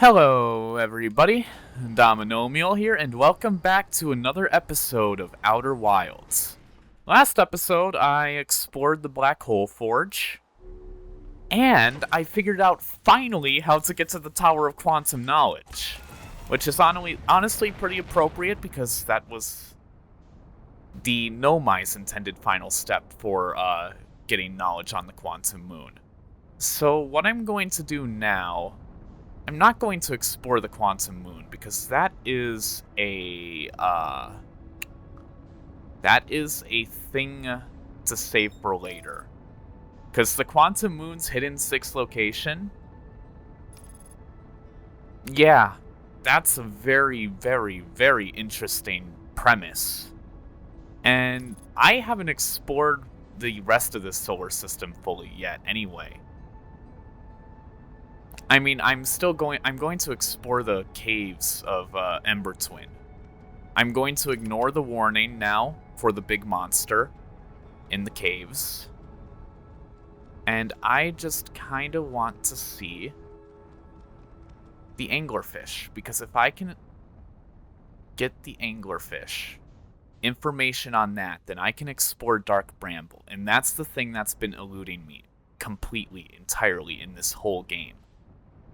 Hello, everybody. Dominomial here, and welcome back to another episode of Outer Wilds. Last episode, I explored the Black Hole Forge, and I figured out finally how to get to the Tower of Quantum Knowledge, which is honestly pretty appropriate because that was the Nomai's intended final step for getting knowledge on the Quantum Moon. So what I'm going to do now, I'm not going to explore the Quantum Moon because that is a thing to save for later. Because the Quantum Moon's hidden 6th location, yeah, that's a very, very, very interesting premise. And I haven't explored the rest of the solar system fully yet anyway. I mean, I'm going to explore the caves of Ember Twin. I'm going to ignore the warning now for the big monster in the caves. And I just kind of want to see the anglerfish, because if I can get the anglerfish, information on that, then I can explore Dark Bramble, and that's the thing that's been eluding me completely, entirely in this whole game.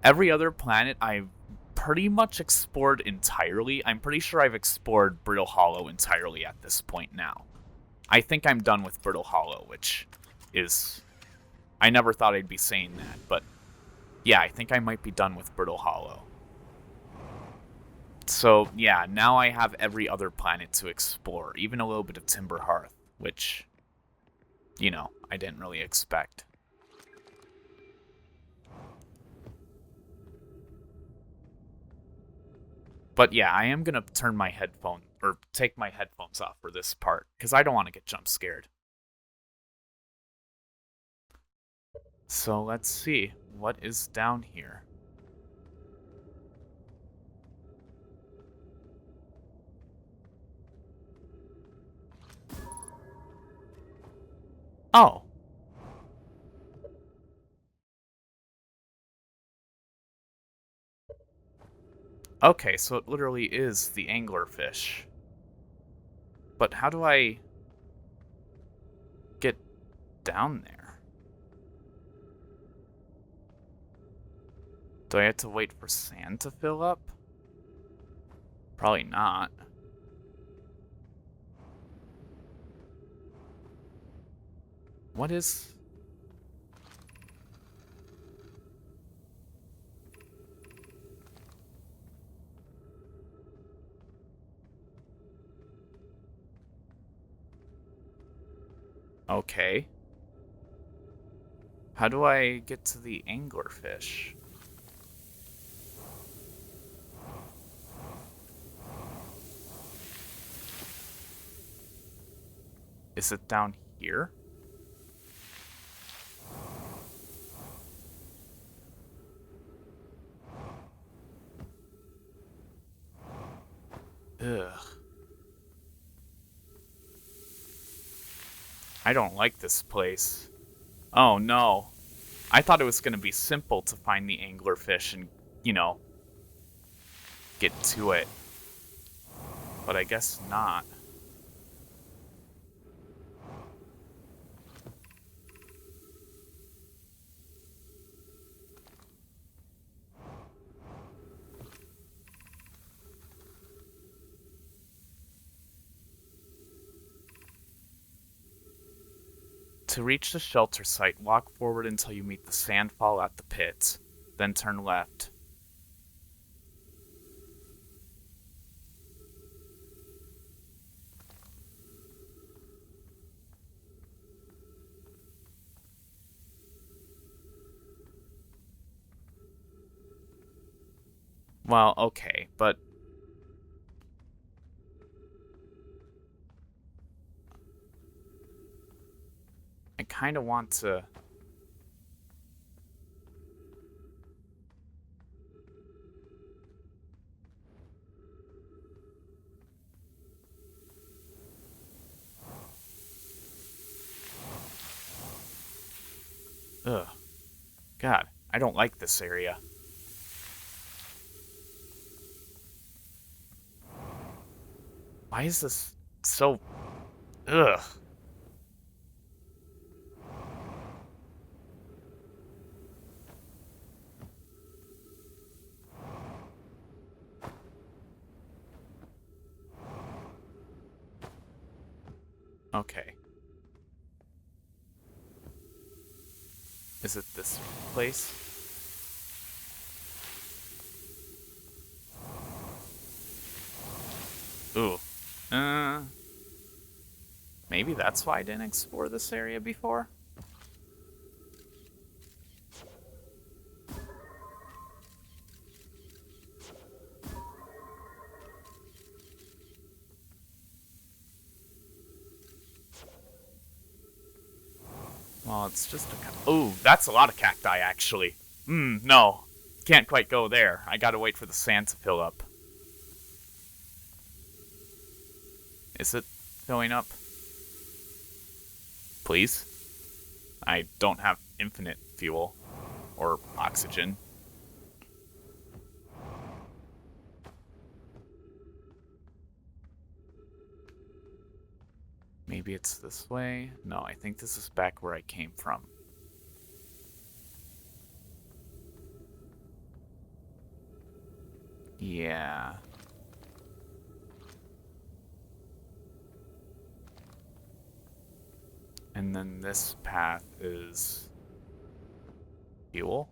Every other planet I've pretty much explored entirely. I'm pretty sure I've explored Brittle Hollow entirely at this point now. I think I'm done with Brittle Hollow, which is... I never thought I'd be saying that, but yeah, I think I might be done with Brittle Hollow. So yeah, now I have every other planet to explore, even a little bit of Timber Hearth, which, you know, I didn't really expect. But yeah, I am gonna turn my headphone, or take my headphones off for this part, because I don't want to get jump scared. So let's see, what is down here? Oh. Okay, so it literally is the anglerfish. But how do I get down there? Do I have to wait for sand to fill up? Probably not. What is... Okay. How do I get to the anglerfish? Is it down here? Ugh. I don't like this place. Oh no. I thought it was going to be simple to find the anglerfish and, you know, get to it. But I guess not. To reach the shelter site, walk forward until you meet the sandfall at the pit, then turn left. Well, okay, but... I kind of want to... Ugh. God, I don't like this area. Why is this so... Ugh. Okay. Is it this place? Ooh. Maybe that's why I didn't explore this area before? Well, it's just a... Ooh, that's a lot of cacti, actually. No. Can't quite go there. I gotta wait for the sand to fill up. Is it filling up? Please? I don't have infinite fuel. Or oxygen. Maybe it's this way? No, I think this is back where I came from. Yeah. And then this path is... fuel?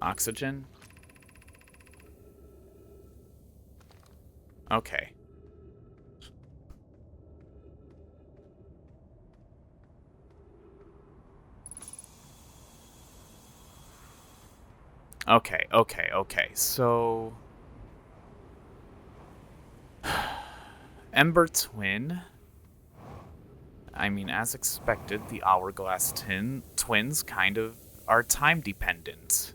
Oxygen? Okay. Okay. So... Ember Twin. I mean, as expected, the Hourglass Twins kind of are time dependent.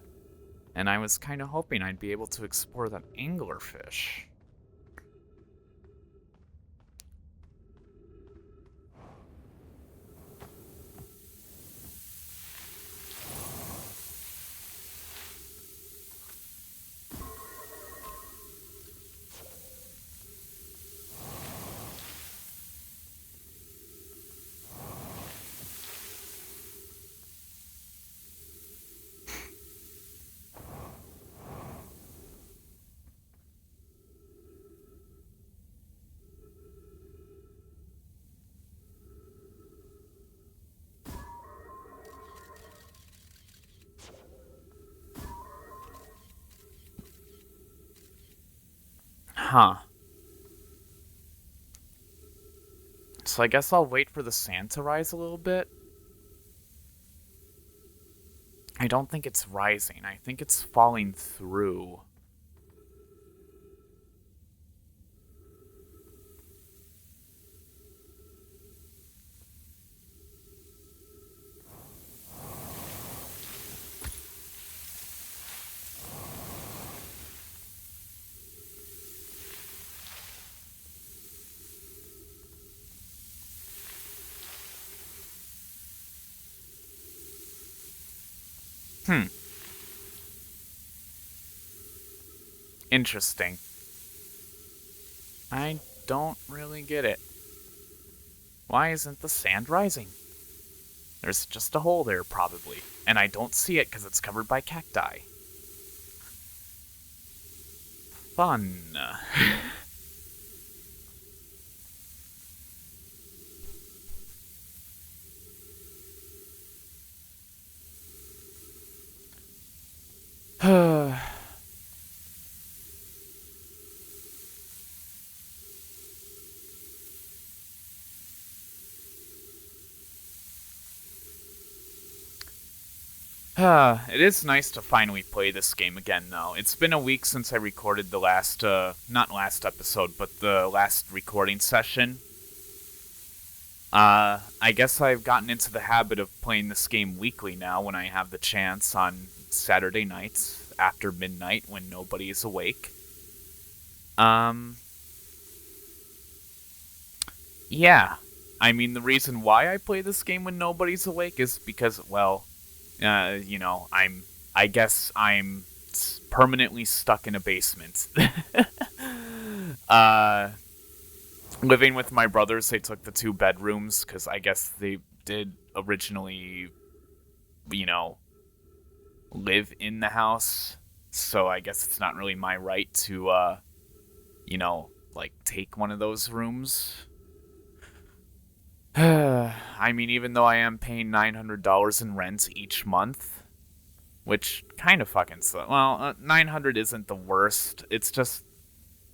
And I was kind of hoping I'd be able to explore that anglerfish. Huh. So I guess I'll wait for the sand to rise a little bit. I don't think it's rising. I think it's falling through. Interesting. I don't really get it. Why isn't the sand rising? There's just a hole there, probably. And I don't see it because it's covered by cacti. Fun. It is nice to finally play this game again, though. It's been a week since I recorded the last, not last episode, but the last recording session. I guess I've gotten into the habit of playing this game weekly now when I have the chance on Saturday nights after midnight when nobody is awake. Yeah. I mean, the reason why I play this game when nobody's awake is because, well, I guess I'm permanently stuck in a basement. living with my brothers, they took the 2 bedrooms because I guess they did originally, you know, live in the house. So I guess it's not really my right to, you know, like take one of those rooms. I mean, even though I am paying $900 in rent each month, which kind of fucking sucks. Well, 900 isn't the worst. It's just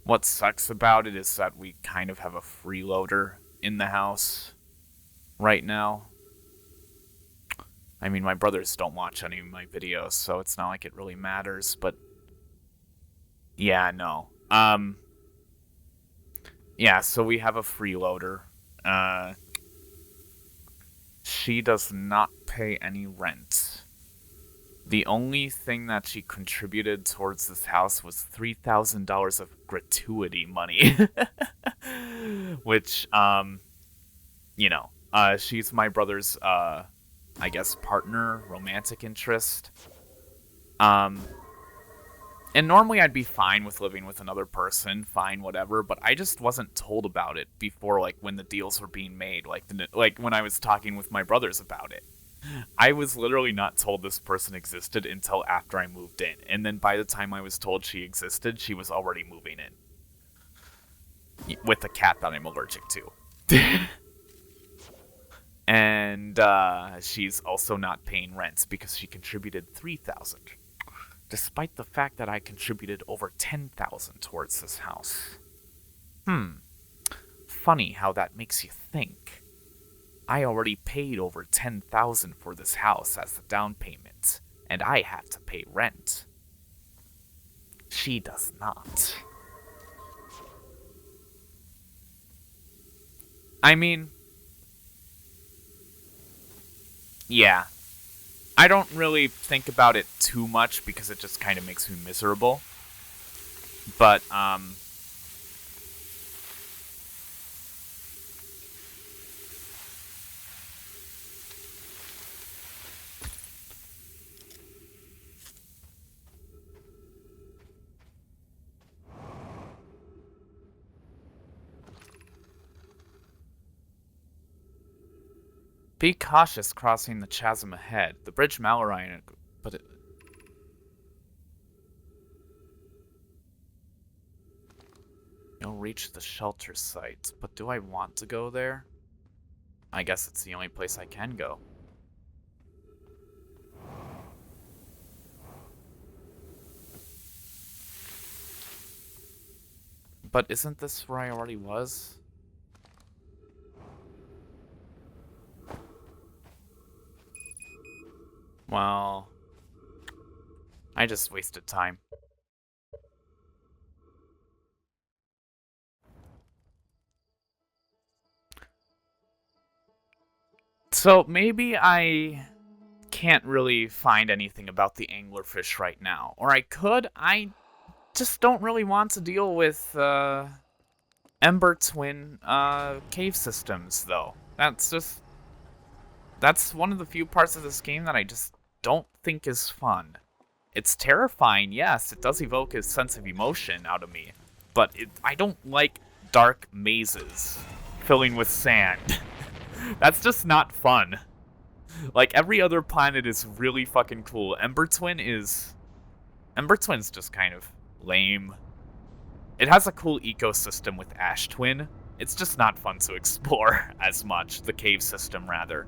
what sucks about it is that we kind of have a freeloader in the house right now. I mean, my brothers don't watch any of my videos, so it's not like it really matters, but yeah, no. Yeah, so we have a freeloader. She does not pay any rent. The only thing that she contributed towards this house was $3,000 of gratuity money. Which, you know, she's my brother's, I guess, partner, romantic interest. And normally I'd be fine with living with another person, fine, whatever, but I just wasn't told about it before, like, when the deals were being made, like when I was talking with my brothers about it. I was literally not told this person existed until after I moved in, and then by the time I was told she existed, she was already moving in. With a cat that I'm allergic to. And, she's also not paying rent because she contributed $3,000. Despite the fact that I contributed over $10,000 towards this house. Funny how that makes you think. I already paid over $10,000 for this house as the down payment, and I have to pay rent. She does not. I mean, yeah. I don't really think about it too much because it just kind of makes me miserable. But, be cautious crossing the chasm ahead. The bridge Mallory, but it... You'll reach the shelter site, but do I want to go there? I guess it's the only place I can go. But isn't this where I already was? Well, I just wasted time. So maybe I can't really find anything about the anglerfish right now. Or I could. I just don't really want to deal with Ember Twin cave systems, though. That's one of the few parts of this game that I just don't think is fun. It's terrifying, yes. It does evoke a sense of emotion out of me. But I don't like dark mazes filling with sand. That's just not fun. Like, every other planet is really fucking cool. Ember Twin's just kind of lame. It has a cool ecosystem with Ash Twin. It's just not fun to explore as much. The cave system, rather.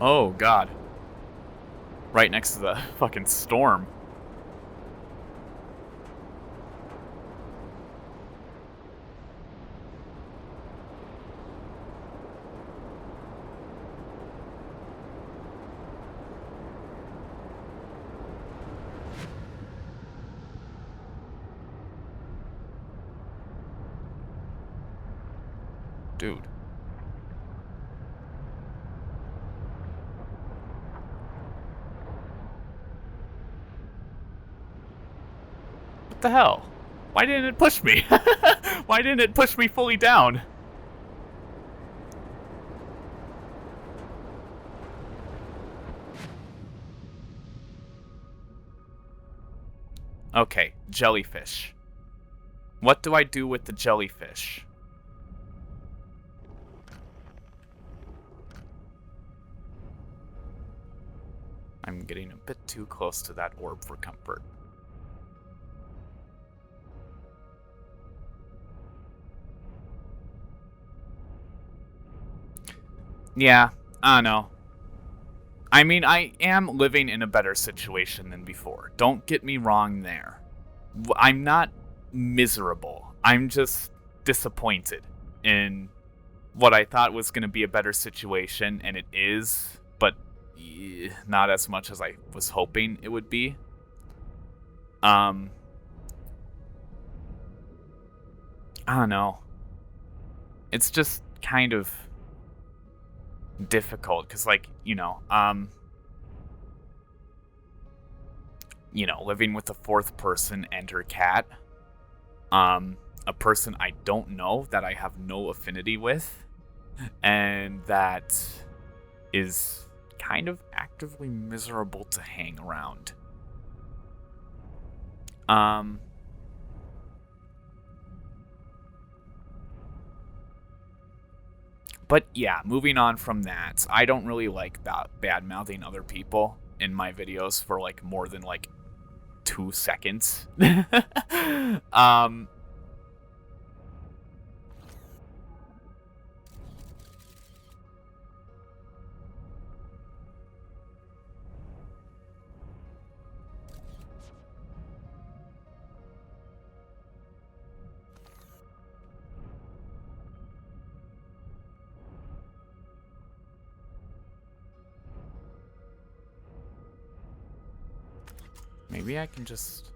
Oh, God. Right next to the fucking storm. Dude. the hell? Why didn't it push me? Why didn't it push me fully down? Okay, jellyfish. What do I do with the jellyfish? I'm getting a bit too close to that orb for comfort. Yeah, I don't know. I mean, I am living in a better situation than before. Don't get me wrong there. I'm not miserable. I'm just disappointed in what I thought was going to be a better situation, and it is, but not as much as I was hoping it would be. I don't know. It's just kind of difficult because, like, living with a fourth person and her cat, a person I don't know, that I have no affinity with, and that is kind of actively miserable to hang around. But yeah, moving on from that, I don't really like bad-mouthing other people in my videos for like more than like 2 seconds. Maybe I can just...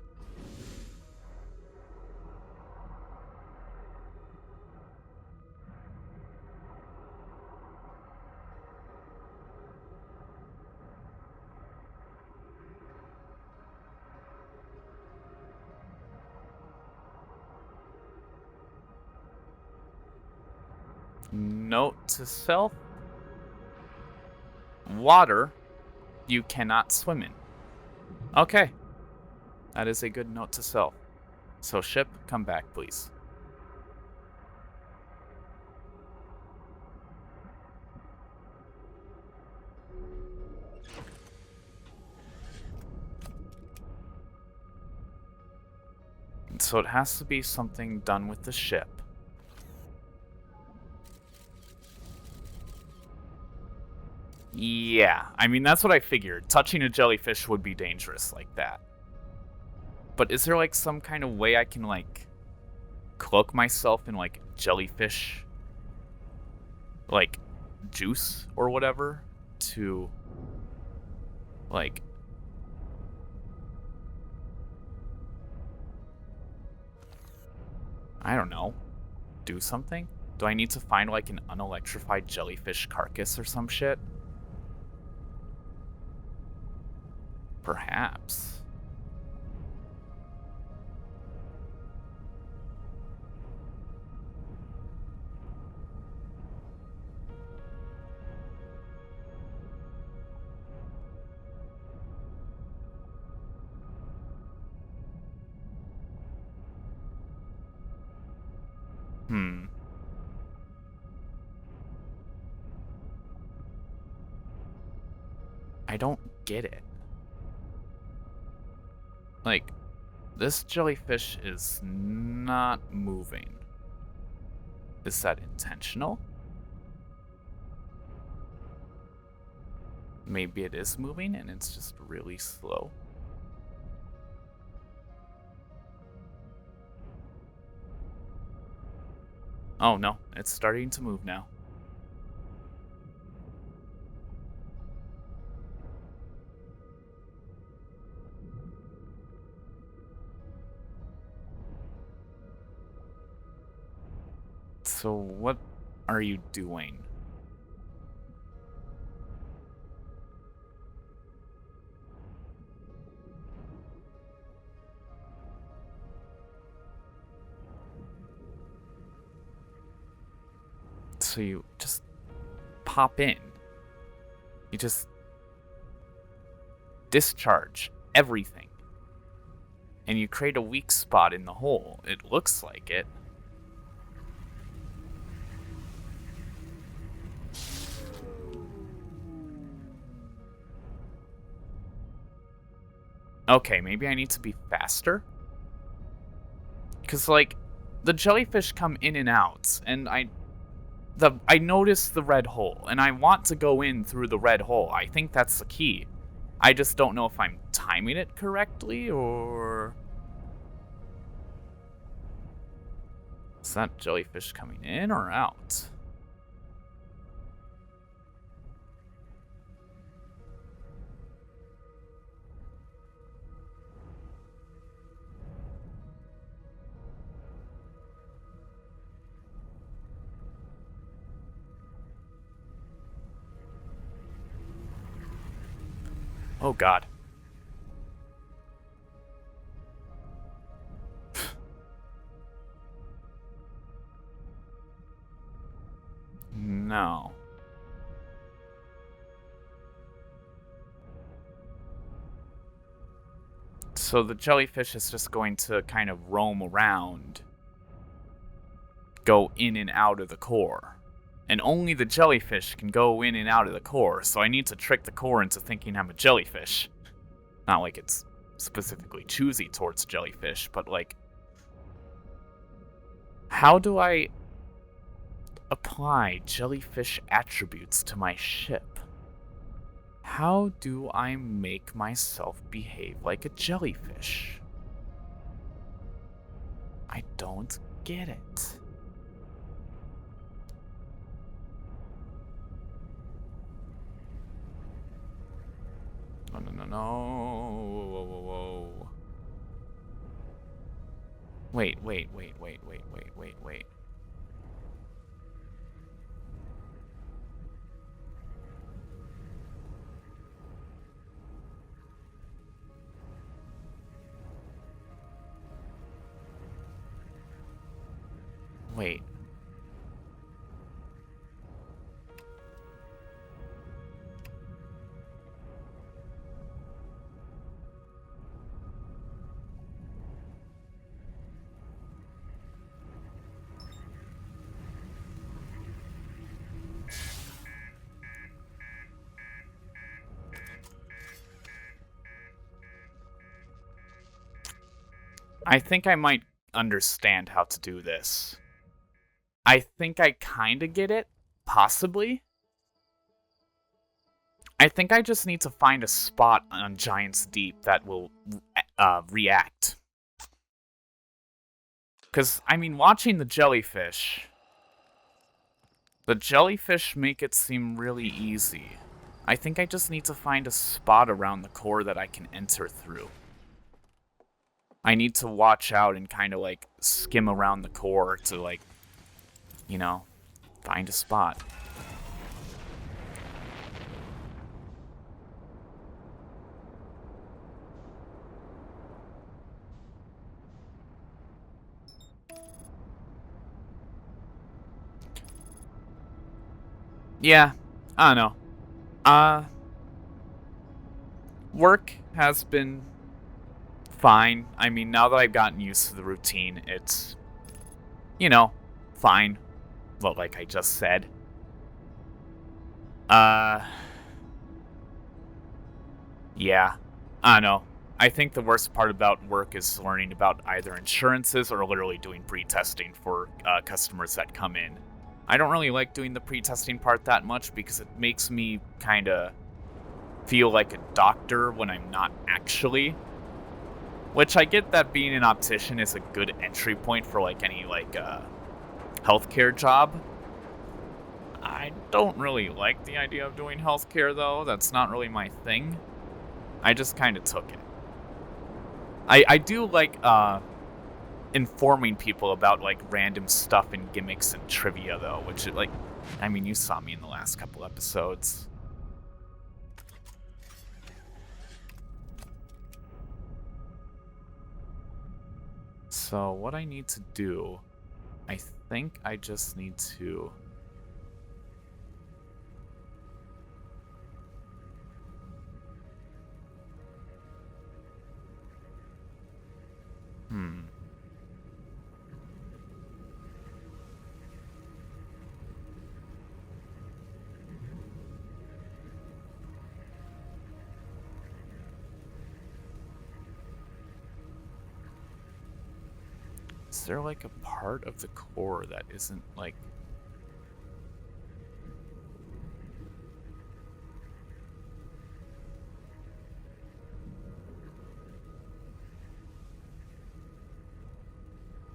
Note to self. Water you cannot swim in. Okay. That is a good note to self. So ship, come back, please. So it has to be something done with the ship. Yeah, I mean, that's what I figured. Touching a jellyfish would be dangerous like that. But is there, like, some kind of way I can, like, cloak myself in, like, jellyfish, like, juice or whatever to, like... I don't know. Do something? Do I need to find, like, an unelectrified jellyfish carcass or some shit? Perhaps. I don't get it. Like, this jellyfish is not moving. Is that intentional? Maybe it is moving and it's just really slow. Oh no, it's starting to move now. So what are you doing? So you just pop in. You just discharge everything. And you create a weak spot in the hole. It looks like it. Okay, maybe I need to be faster? Because, like, the jellyfish come in and out, and I noticed the red hole, and I want to go in through the red hole. I think that's the key. I just don't know if I'm timing it correctly, or... Is that jellyfish coming in or out? Oh god. No. So the jellyfish is just going to kind of roam around, go in and out of the core. And only the jellyfish can go in and out of the core, so I need to trick the core into thinking I'm a jellyfish. Not like it's specifically choosy towards jellyfish, but like... How do I apply jellyfish attributes to my ship? How do I make myself behave like a jellyfish? I don't get it. No. Whoa. Wait. Wait. I think I might understand how to do this. I think I kinda get it, possibly. I think I just need to find a spot on Giant's Deep that will react. Because, I mean, watching the jellyfish make it seem really easy. I think I just need to find a spot around the core that I can enter through. I need to watch out and kind of, like, skim around the core to, like, you know, find a spot. Yeah, I don't know. Work has been fine. I mean, now that I've gotten used to the routine, it's, you know, fine. Well, like I just said. Yeah. I don't know. I think the worst part about work is learning about either insurances or literally doing pre-testing for customers that come in. I don't really like doing the pre-testing part that much because it makes me kind of feel like a doctor when I'm not actually. Which I get that being an optician is a good entry point for like any like healthcare job. I don't really like the idea of doing healthcare though. That's not really my thing. I just kind of took it. I do like informing people about like random stuff and gimmicks and trivia though, which like, I mean, you saw me in the last couple episodes. So what I need to do, I think I just need to Is there like a part of the core that isn't like...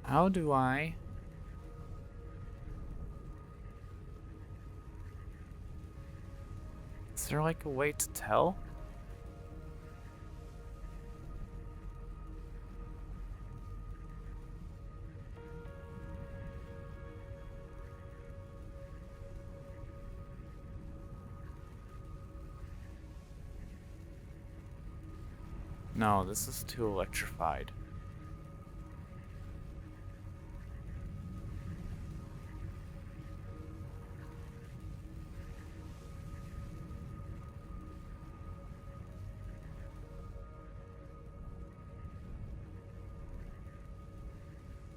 How do I... Is there like a way to tell? No, this is too electrified.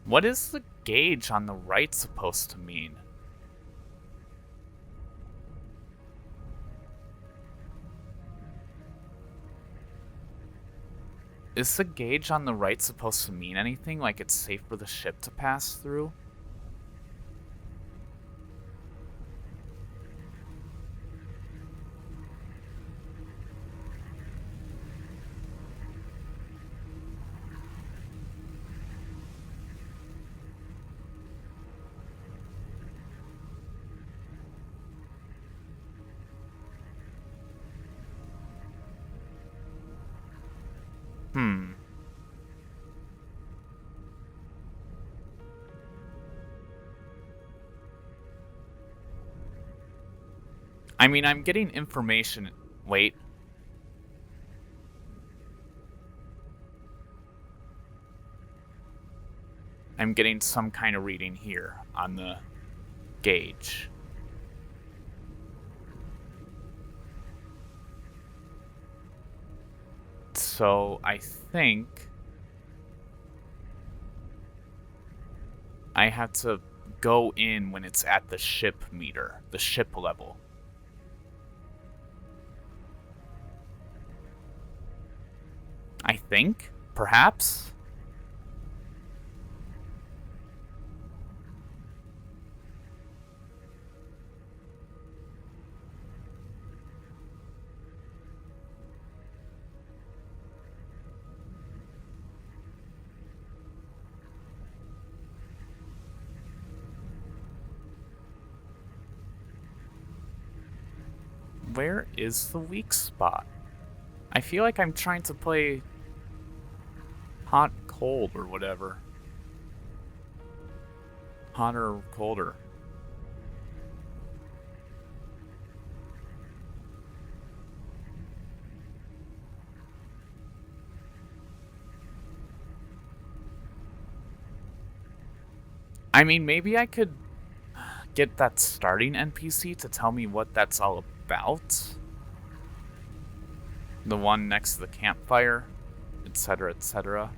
What is the gauge on the right supposed to mean? Is the gauge on the right supposed to mean anything? Like it's safe for the ship to pass through? I mean, I'm getting information... Wait. I'm getting some kind of reading here on the gauge. So, I think... I have to go in when it's at the ship meter, the ship level. I think, perhaps? Where is the weak spot? I feel like I'm trying to play hot, cold, or whatever. Hotter or colder. I mean, maybe I could get that starting NPC to tell me what that's all about. The one next to the campfire, etc., etc.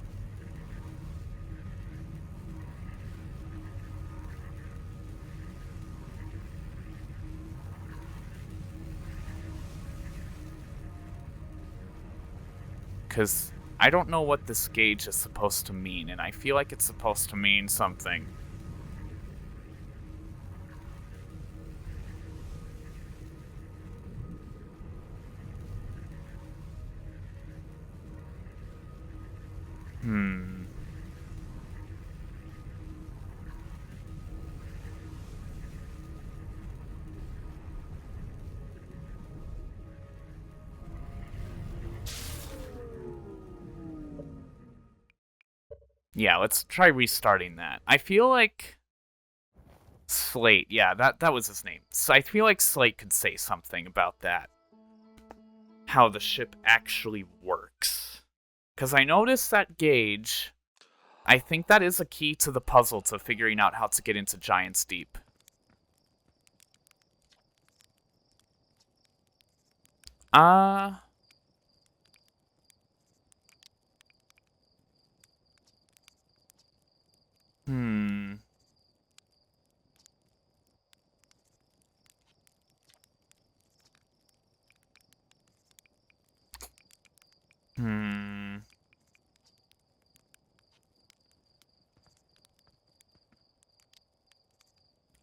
Because I don't know what this gauge is supposed to mean, and I feel like it's supposed to mean something. Yeah, let's try restarting that. I feel like Slate, yeah, that was his name. So I feel like Slate could say something about that. How the ship actually works. Because I noticed that gauge, I think that is a key to the puzzle to figuring out how to get into Giant's Deep.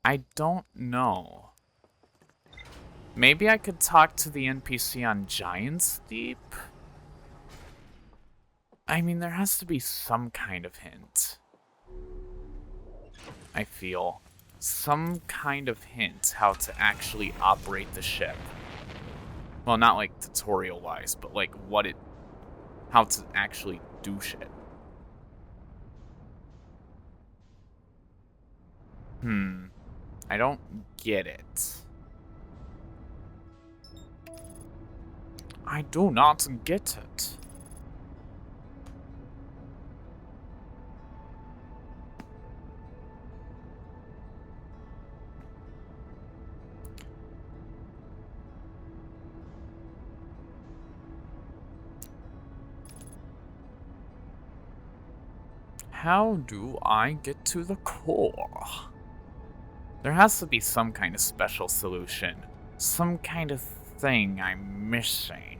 I don't know. Maybe I could talk to the NPC on Giant's Deep? I mean, there has to be some kind of hint. I feel. Some kind of hint how to actually operate the ship. Well, not like tutorial-wise, but like how to actually do shit. I don't get it. I do not get it. How do I get to the core? There has to be some kind of special solution. Some kind of thing I'm missing.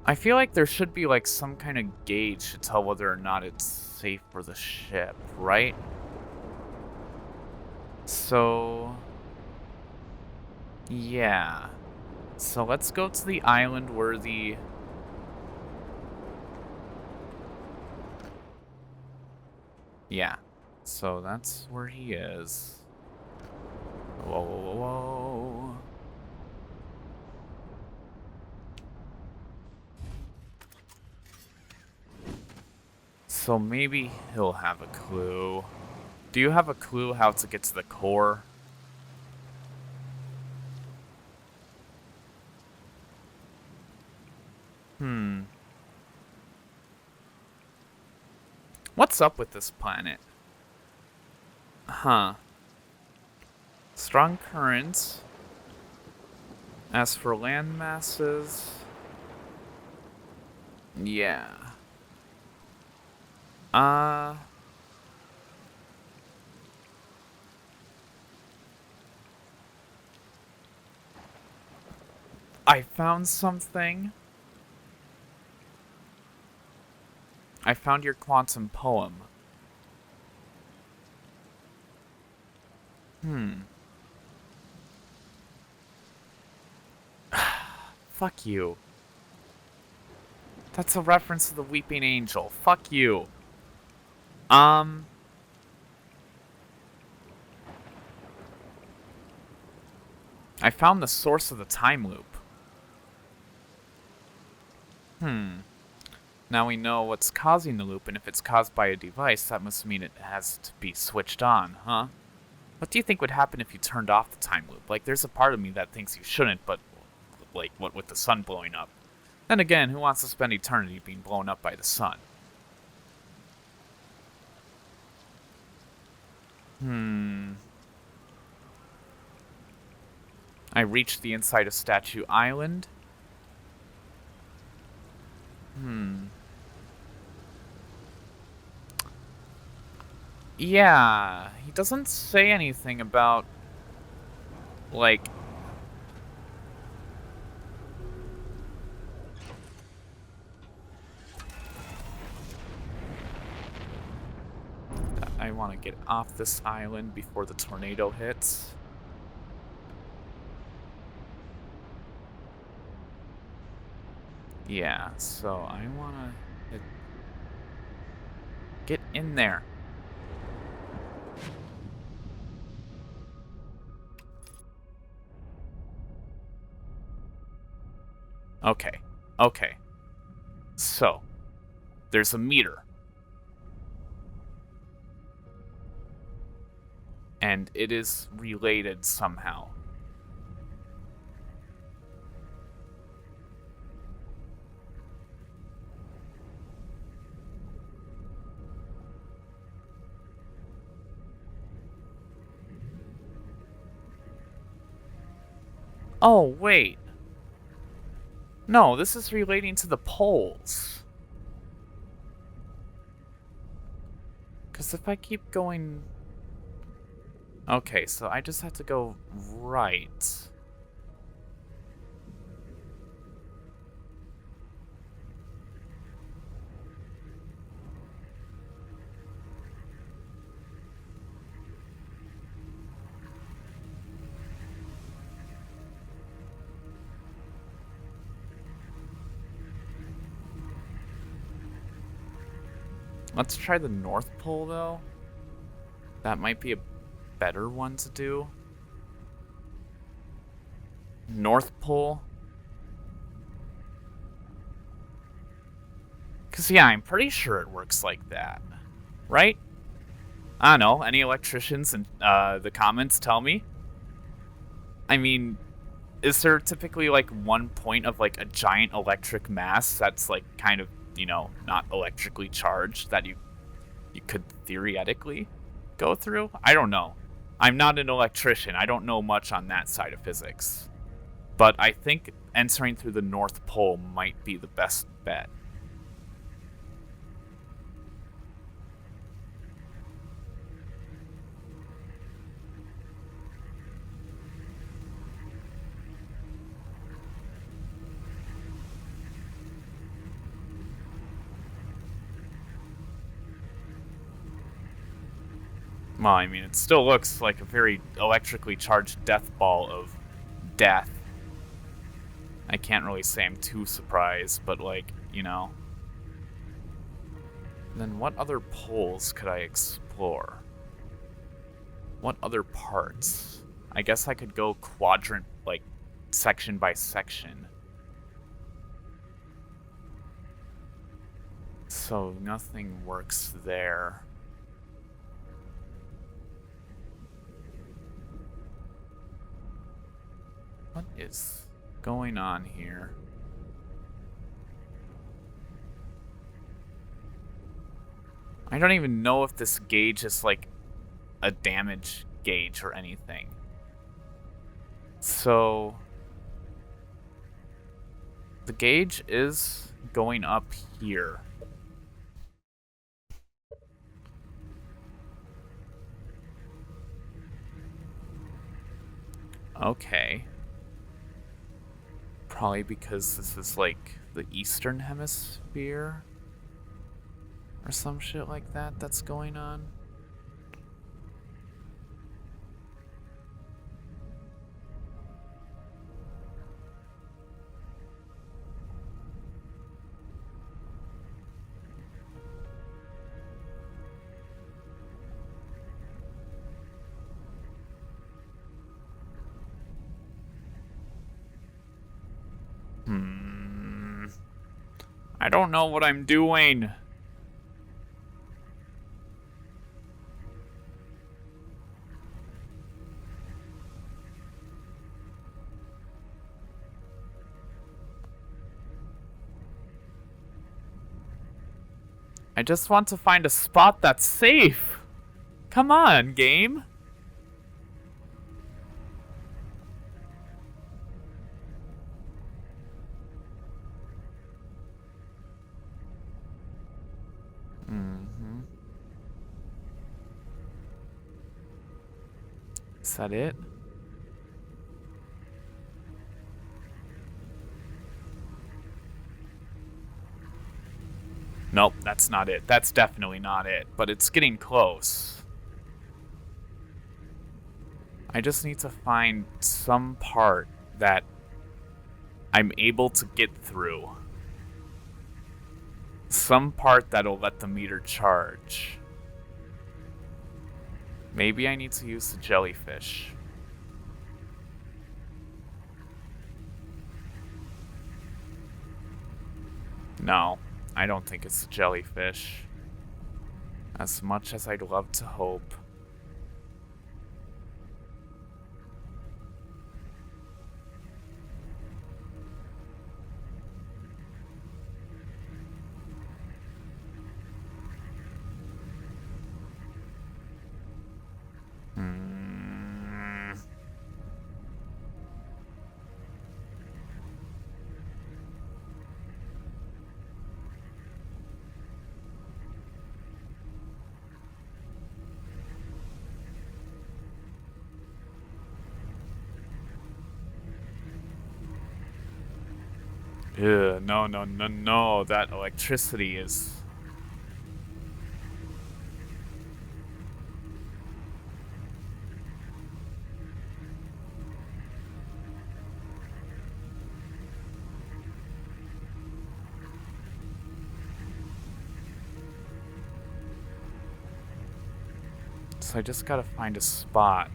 I feel like there should be like some kind of gauge to tell whether or not it's safe for the ship, right? So... yeah. So let's go to the island where the... yeah. So that's where he is. Whoa, whoa, whoa, whoa. So maybe he'll have a clue. Do you have a clue how to get to the core? What's up with this planet? Huh. Strong currents. As for land masses... yeah. I found something. I found your quantum poem. Fuck you. That's a reference to the Weeping Angel. Fuck you. I found the source of the time loop. Now we know what's causing the loop, and if it's caused by a device, that must mean it has to be switched on, huh? What do you think would happen if you turned off the time loop? Like, there's a part of me that thinks you shouldn't, but, like, what with the sun blowing up? Then again, who wants to spend eternity being blown up by the sun? I reached the inside of Statue Island. Yeah, he doesn't say anything about, like... I want to get off this island before the tornado hits. Yeah, so I want to get in there. Okay, okay. So, there's a meter. And it is related somehow. Oh, wait. No, this is relating to the poles. Because if I keep going... okay, so I just have to go right. Let's try the North Pole, though. That might be a better one to do. North Pole. Because, yeah, I'm pretty sure it works like that. Right? I don't know. Any electricians in the comments tell me? I mean, is there typically, like, one point of, like, a giant electric mass that's, like, kind of, you know, not electrically charged that you could theoretically go through? I don't know. I'm not an electrician. I don't know much on that side of physics. But I think entering through the North Pole might be the best bet. Well, I mean, it still looks like a very electrically charged death ball of death. I can't really say I'm too surprised, but, like, you know. Then what other poles could I explore? What other parts? I guess I could go quadrant, like, section by section. So nothing works there. What is going on here? I don't even know if this gauge is like a damage gauge or anything. So the gauge is going up here. Okay. Probably because this is like the Eastern Hemisphere or some shit like that that's going on. I don't know what I'm doing. I just want to find a spot that's safe. Come on, game. Is that it? Nope, that's not it. That's definitely not it, but it's getting close. I just need to find some part that I'm able to get through. Some part that'll let the meter charge. Maybe I need to use the jellyfish. No, I don't think it's the jellyfish. As much as I'd love to hope. Ugh, no, that electricity is... So I just gotta find a spot.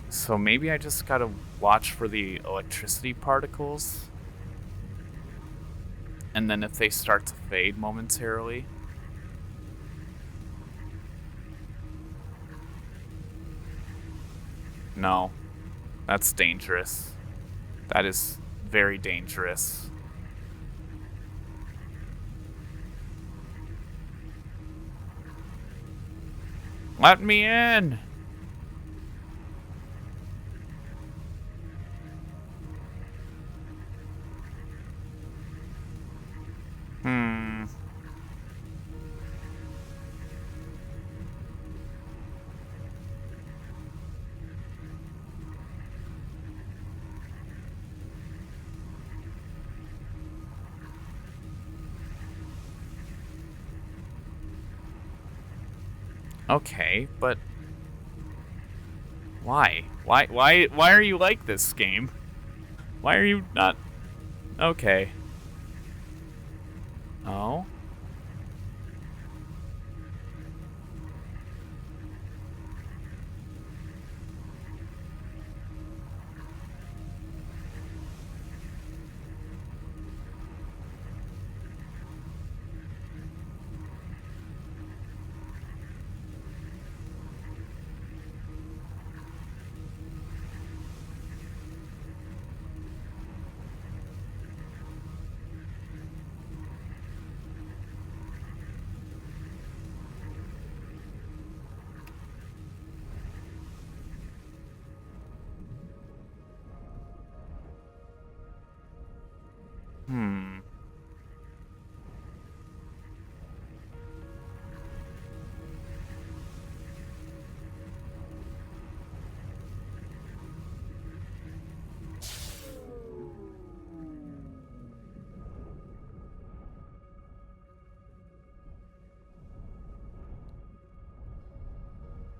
So maybe I just gotta watch for the electricity particles. And then if they start to fade momentarily. No, that's dangerous. That is very dangerous. Let me in! Okay, but why? Why are you like this, game? Why are you not... Okay. Oh?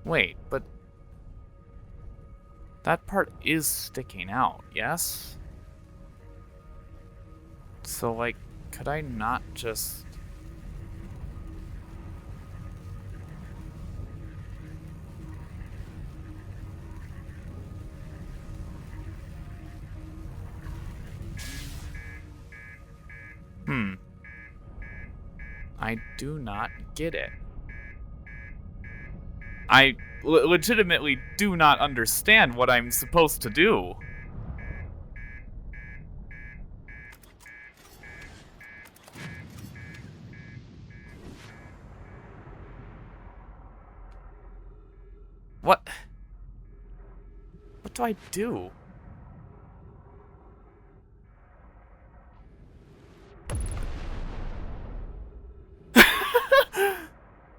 Wait, but... that part is sticking out, yes? So, like, could I not just... I do not get it. I legitimately do not understand what I'm supposed to do. What? What do I do?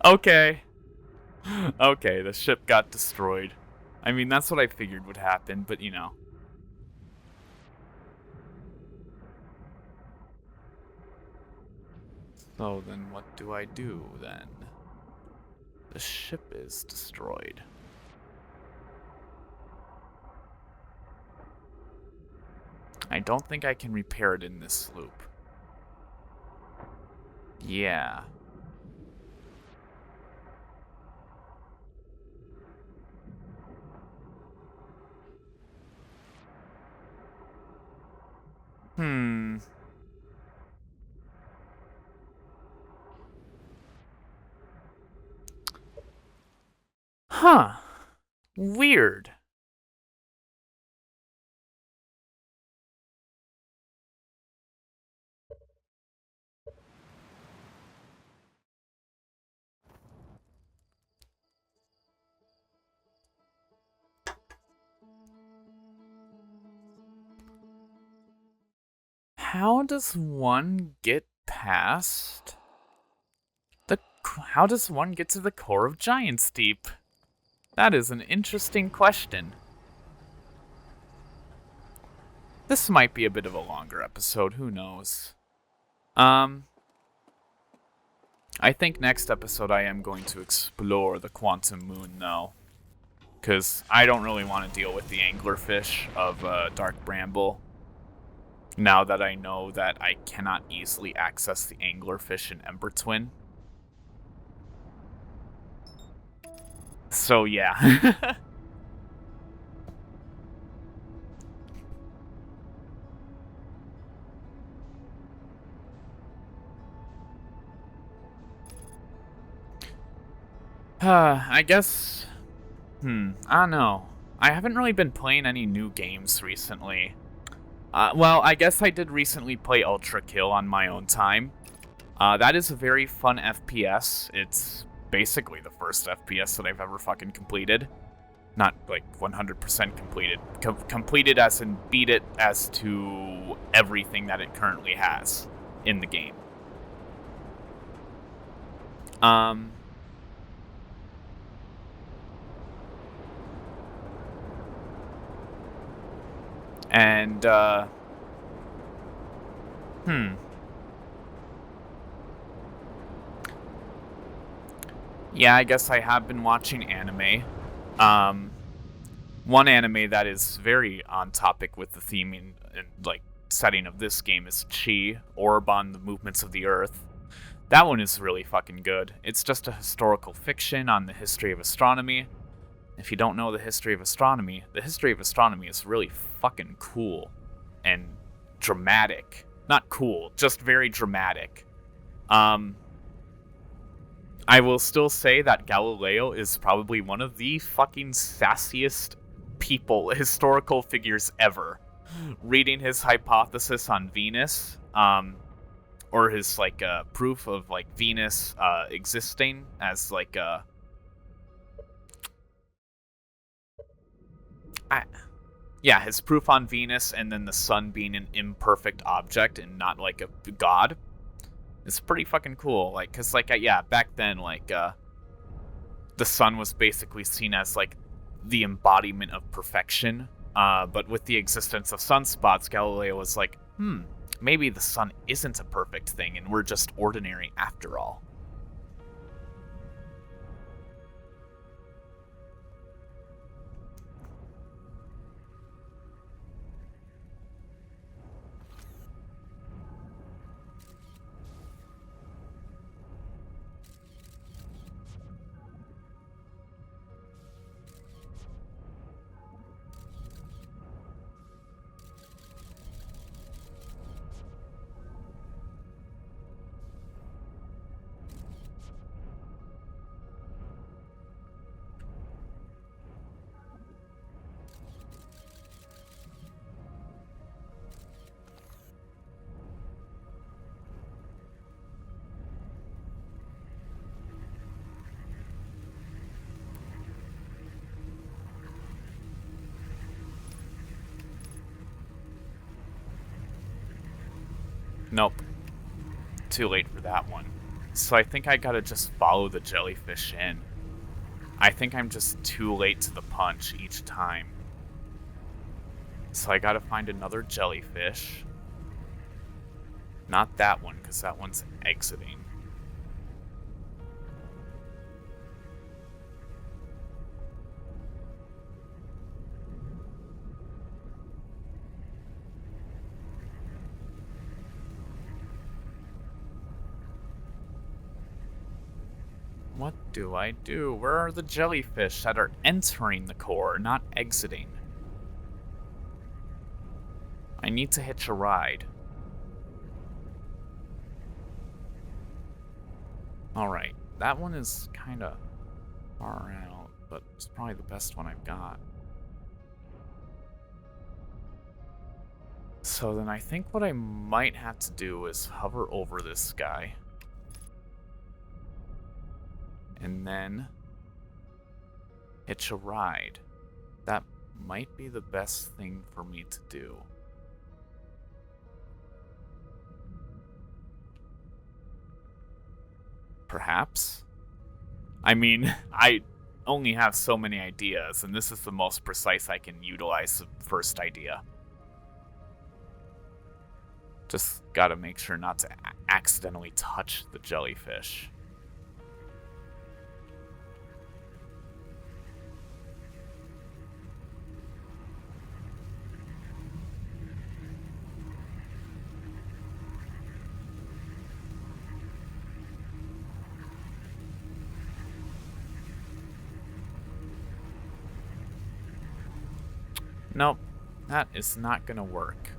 Okay. Okay, the ship got destroyed. I mean, that's what I figured would happen, but you know. So then what do I do then? The ship is destroyed. I don't think I can repair it in this loop. Yeah. Huh. Weird. How does one get past the... How does one get to the core of Giant's Deep? That is an interesting question. This might be a bit of a longer episode, who knows? I think next episode I am going to explore the Quantum Moon, though. Because I don't really want to deal with the anglerfish of Dark Bramble. Now that I know that I cannot easily access the anglerfish in Ember Twin. So yeah. I guess... I don't know. I haven't really been playing any new games recently. Well, I guess I did recently play Ultra Kill on my own time. That is a very fun FPS. It's basically the first FPS that I've ever fucking completed. Not, like, 100% completed. Completed as in beat it as to everything that it currently has in the game. And, yeah, I guess I have been watching anime. One anime that is very on topic with the theme and like, setting of this game is Chi, Orb on the Movements of the Earth. That one is really fucking good. It's just a historical fiction on the history of astronomy. If you don't know the history of astronomy is really fucking cool and dramatic. Not cool, just very dramatic. I will still say that Galileo is probably one of the fucking sassiest historical figures ever. Reading his hypothesis on Venus, or his, like, proof of, like, Venus existing as, like, his proof on Venus, and then the sun being an imperfect object and not, like, a god. It's pretty fucking cool, like, because, like, back then, like, the sun was basically seen as, like, the embodiment of perfection, but with the existence of sunspots, Galileo was like, maybe the sun isn't a perfect thing, and we're just ordinary after all. Nope. Too late for that one. So I think I gotta just follow the jellyfish in. I think I'm just too late to the punch each time. So I gotta find another jellyfish. Not that one, because that one's exiting. What do I do? Where are the jellyfish that are entering the core, not exiting? I need to hitch a ride. Alright, that one is kind of far out, but it's probably the best one I've got. So then I think what I might have to do is hover over this guy. And then hitch a ride. That might be the best thing for me to do. Perhaps? I mean, only have so many ideas, and this is the most precise I can utilize the first idea. Just gotta make sure not to accidentally touch the jellyfish. Nope, that is not gonna work.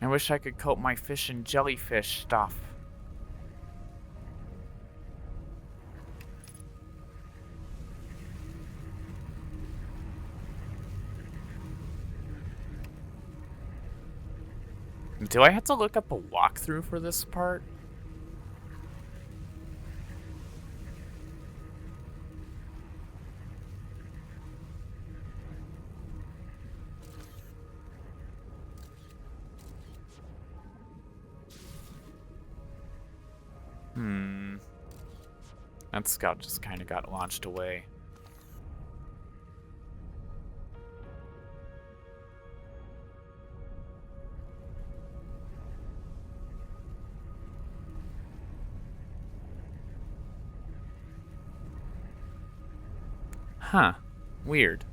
I wish I could coat my fish in jellyfish stuff. Do I have to look up a walkthrough for this part? That scout just kind of got launched away. Huh. Weird.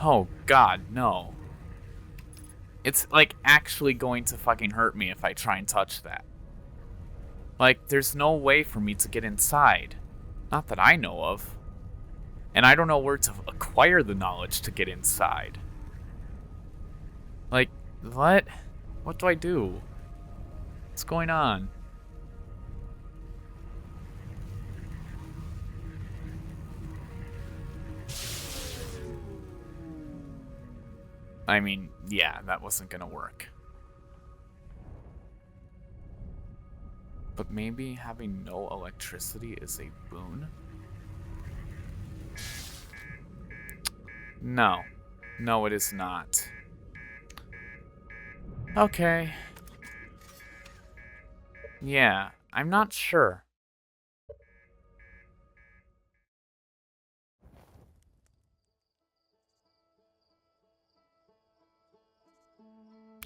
Oh god, no. It's like actually going to fucking hurt me if I try and touch that. Like, there's no way for me to get inside. Not that I know of. And I don't know where to acquire the knowledge to get inside. Like, what? What do I do? What's going on? I mean, yeah, that wasn't gonna work. But maybe having no electricity is a boon? No. No, it is not. Okay. Yeah, I'm not sure.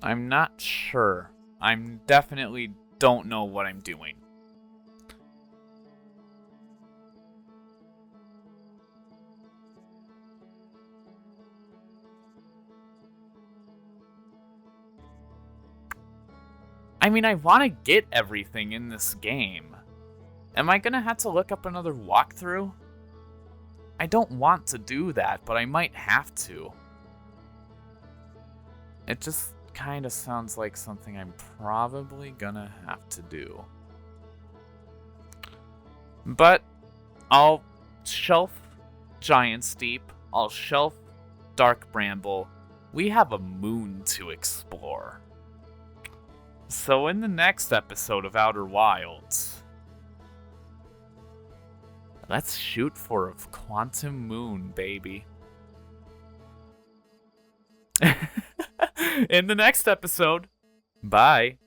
I'm not sure. I'm definitely don't know what I'm doing. I mean, I want to get everything in this game. Am I gonna have to look up another walkthrough? I don't want to do that, but I might have to. It just kind of sounds like something I'm probably gonna have to do. But I'll shelf Giant's Deep. I'll shelf Dark Bramble. We have a moon to explore. So in the next episode of Outer Wilds, let's shoot for a quantum moon, baby. In the next episode, bye.